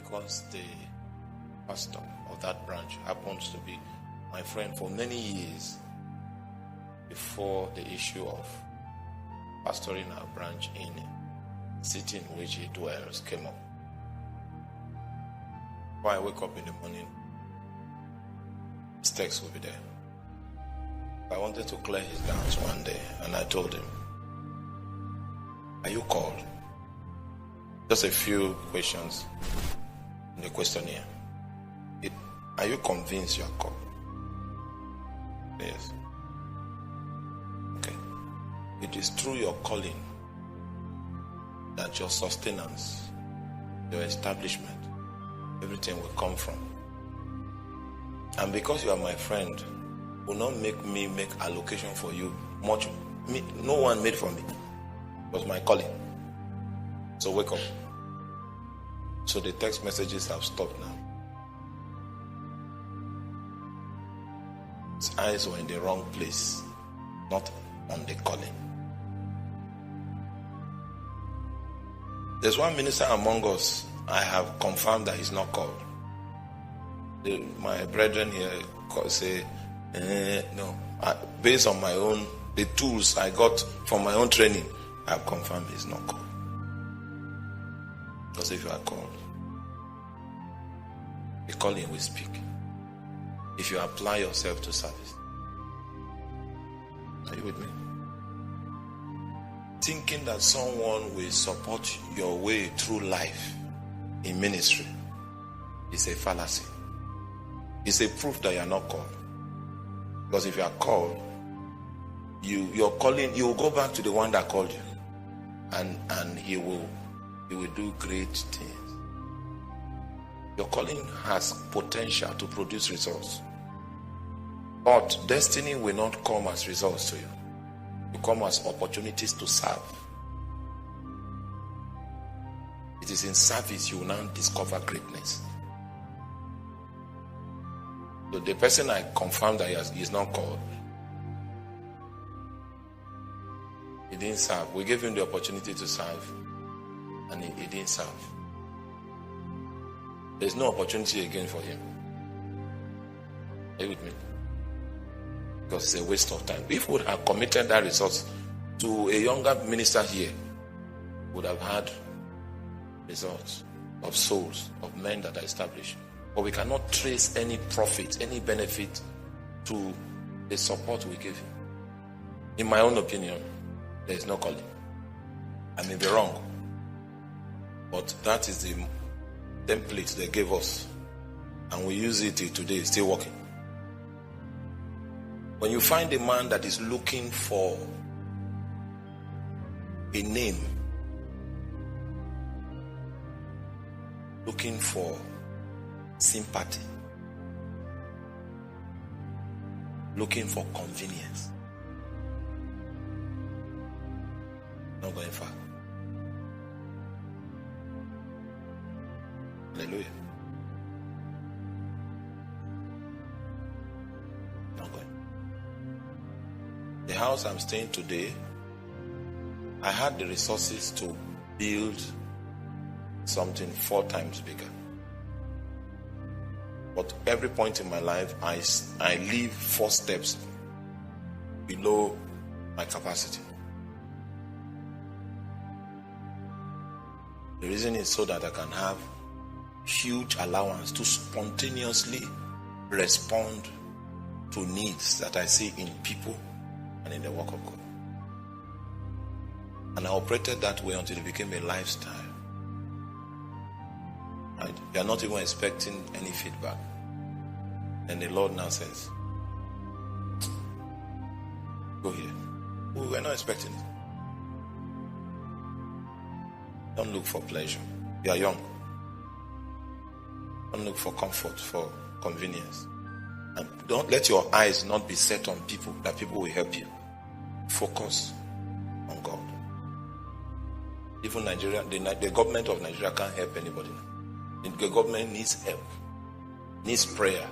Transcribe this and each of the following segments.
because the pastor of that branch happens to be my friend for many years before the issue of pastoring our branch in the city in which he dwells came up. Before I wake up in the morning, his text will be there. I wanted to clear his doubts one day, and I told him, "Are you called?" Just a few questions in the questionnaire. Are you convinced you are called? Yes. Okay. It is through your calling that your sustenance, your establishment, everything will come from. And because you are my friend, will not make me make allocation for you much. No one made for me. It was my calling. So wake up. So the text messages have stopped now. His eyes were in the wrong place, not on the calling. There's one minister among us, I have confirmed that he's not called. My brethren here say, no. Based on my own, the tools I got from my own training, I have confirmed he's not called. Because if you are called, the calling will speak. If you apply yourself to service. Are you with me? Thinking that someone will support your way through life in ministry is a fallacy. It's a proof that you are not called. Because if you are called, your calling, you will go back to the one that called you, and he will do great things. Your calling has potential to produce results, but destiny will not come as results to you. It come as opportunities to serve. It is in service you will now discover greatness. So the person I confirmed that he is not called, he didn't serve. We gave him the opportunity to serve, and he didn't serve. There's no opportunity again for him. Are you with me? Because it's a waste of time. If we would have committed that resource to a younger minister here, would have had results of souls, of men that are established. But we cannot trace any profit, any benefit to the support we give him. In my own opinion, there is no calling. I may be wrong, but that is the template they gave us, and we use it till today, still working. When you find a man that is looking for a name, looking for sympathy, looking for convenience, not going far. Hallelujah. Not going. The house I'm staying today, I had the resources to build something 4 times bigger. But every point in my life, I live 4 steps below my capacity. The reason is so that I can have huge allowance to spontaneously respond to needs that I see in people and in the work of God. And I operated that way until it became a lifestyle. You are not even expecting any feedback. And the Lord now says, go here. We were not expecting it. Don't look for pleasure. You are young. Don't look for comfort, for convenience. And don't let your eyes not be set on people, that people will help you. Focus on God. Even Nigeria, the government of Nigeria can't help anybody. The government needs help, needs prayer.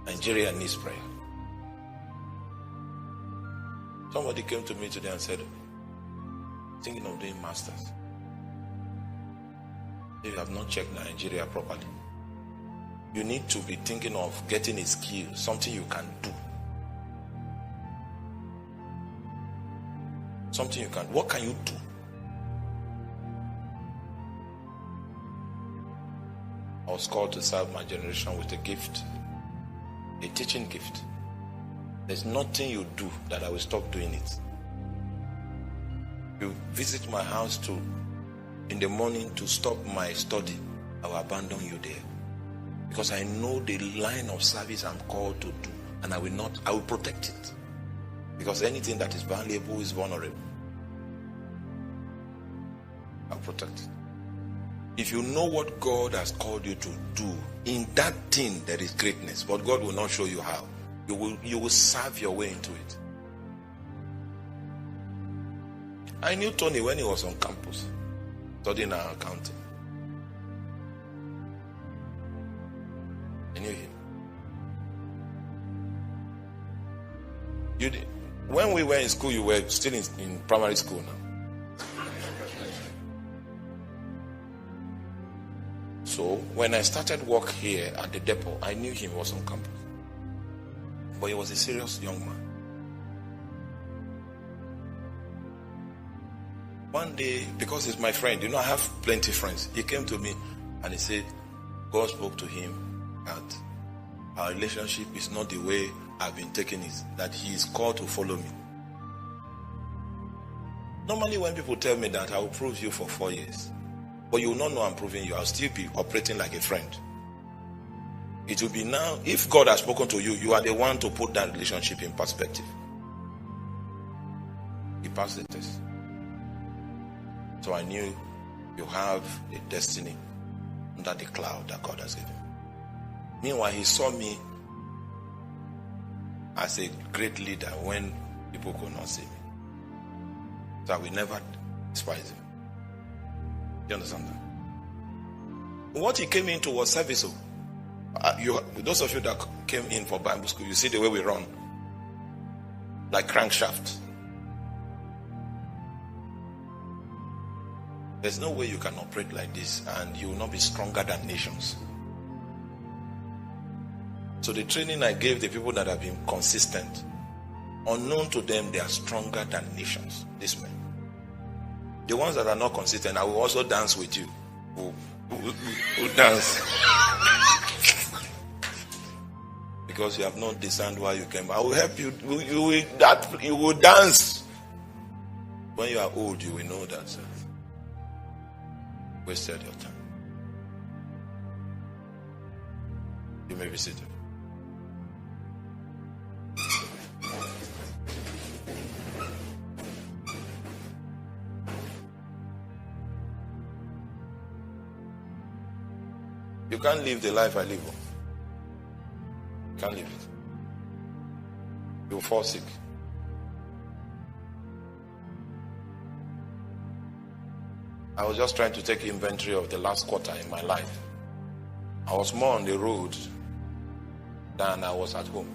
Nigeria needs prayer. Somebody came to me today and said, Thinking of doing masters. If you have not checked Nigeria properly, you need to be thinking of getting a skill, something you can do. Something you can. What can you do? I was called to serve my generation with a gift, a teaching gift. There's nothing you do that I will stop doing it. You visit my house in the morning to stop my study, I will abandon you there. Because I know the line of service I'm called to do, and I will protect it. Because anything that is valuable is vulnerable. I'll protect it. If you know what God has called you to do, in that thing there is greatness, but God will not show you how. You will serve your way into it. I knew Tony when he was on campus, studying our accounting. I knew him. You did. When we were in school, you were still in primary school now. So when I started work here at the depot, I knew him was on campus. But he was a serious young man. One day, because he's my friend, I have plenty of friends. He came to me and he said, God spoke to him that our relationship is not the way I've been taking it, that he is called to follow me. Normally when people tell me that, I will prove you for 4 years. But you will not know I'm proving you. I'll still be operating like a friend. It will be now, if God has spoken to you, you are the one to put that relationship in perspective. He passed the test. So I knew you have a destiny under the cloud that God has given. Meanwhile, he saw me as a great leader when people could not see me. So I will never despise him. Do you understand that? What he came into was service. Those of you that came in for Bible school, you see the way we run. Like crankshaft. There's no way you can operate like this and you will not be stronger than nations. So the training I gave the people that have been consistent, unknown to them, they are stronger than nations. This men. The ones that are not consistent, I will also dance with you. Who dance? Because you have not discerned why you came. I will help you. You will dance. When you are old, you will know that. Wasted your time. You may be seated. You can't live the life I live. You can't live it. You will fall sick. I was just trying to take inventory of the last quarter in my life. I was more on the road than I was at home.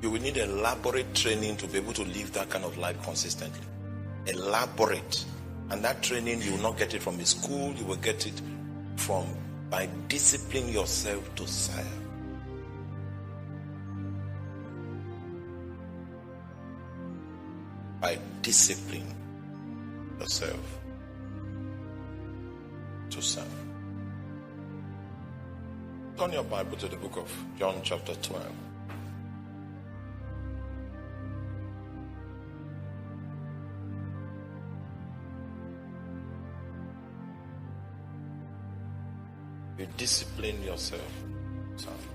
You will need elaborate training to be able to live that kind of life consistently. Elaborate. And that training, you will not get it from a school. You will get it by disciplining yourself to serve. By disciplining yourself to serve. Turn your Bible to the book of John chapter 12. You discipline yourself. Serve.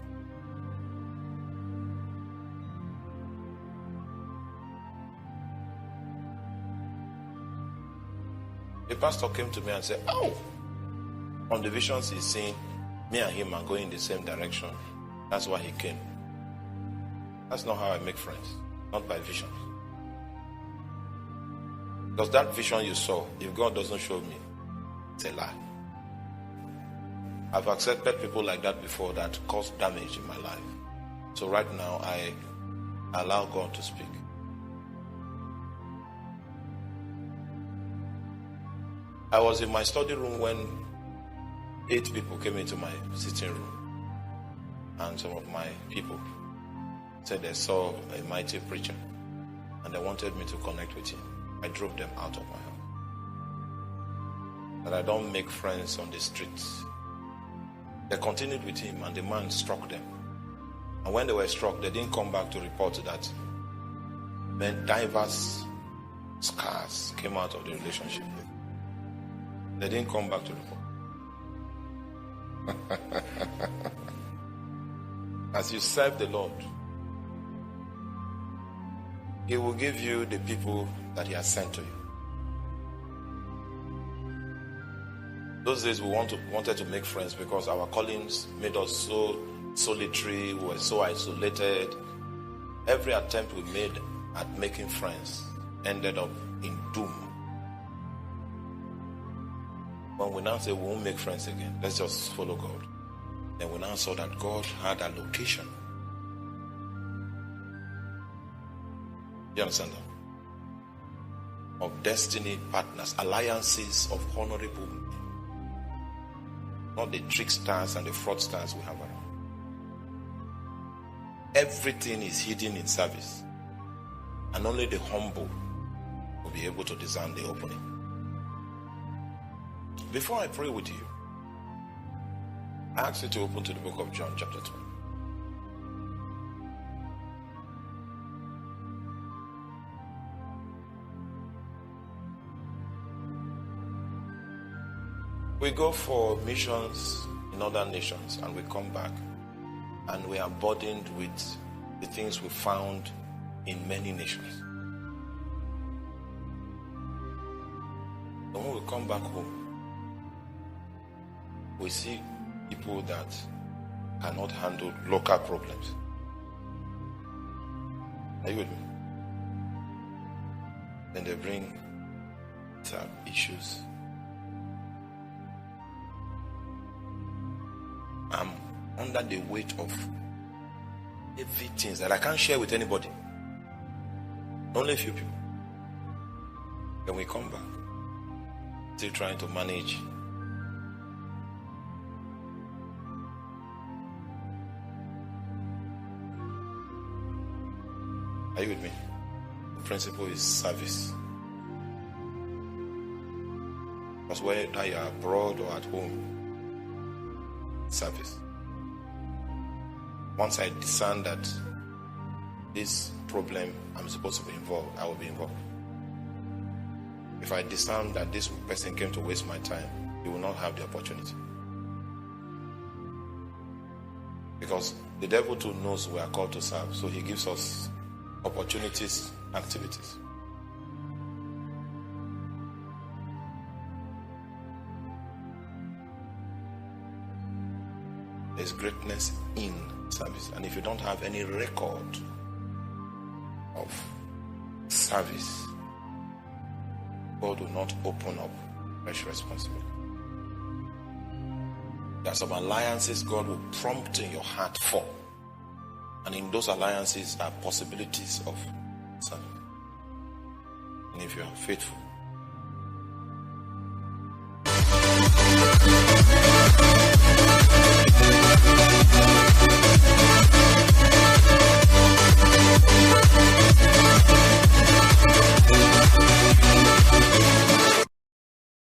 The pastor came to me and said, "Oh, on the visions he's seeing, me and him are going in the same direction. That's why he came." That's not how I make friends. Not by visions. Because that vision you saw, if God doesn't show me, it's a lie. I've accepted people like that before that caused damage in my life. So right now, I allow God to speak. I was in my study room when 8 people came into my sitting room, and some of my people said they saw a mighty preacher and they wanted me to connect with him. I drove them out of my house. But I don't make friends on the streets. They continued with him and the man struck them. And when they were struck, they didn't come back to report that then diverse scars came out of the relationship. They didn't come back to report. As you serve the Lord, He will give you the people that He has sent to you. Those days we wanted to make friends because our callings made us so solitary, we were so isolated. Every attempt we made at making friends ended up in doom. When we now say we won't make friends again, let's just follow God. Then we now saw that God had a location. You understand that? Of destiny partners, alliances of honorable men. Not the tricksters and the fraudsters we have around. Everything is hidden in service. And only the humble will be able to discern the opening. Before I pray with you, I ask you to open to the book of John chapter 12. We go for missions in other nations and we come back and we are burdened with the things we found in many nations. And when we come back home, we see people that cannot handle local problems. Are you with me? Then they bring some issues. I'm under the weight of heavy things that I can't share with anybody. Only a few people. Then we come back, still trying to manage. Are you with me? The principle is service. Because whether you are abroad or at home, service. Once I discern that this problem I'm supposed to be involved, I will be involved. If I discern that this person came to waste my time, he will not have the opportunity. Because the devil too knows we are called to serve, so he gives us opportunities, activities. There's greatness in service. And if you don't have any record of service, God will not open up fresh responsibility. There are some alliances God will prompt in your heart for. And in those alliances are possibilities of service. And if you are faithful,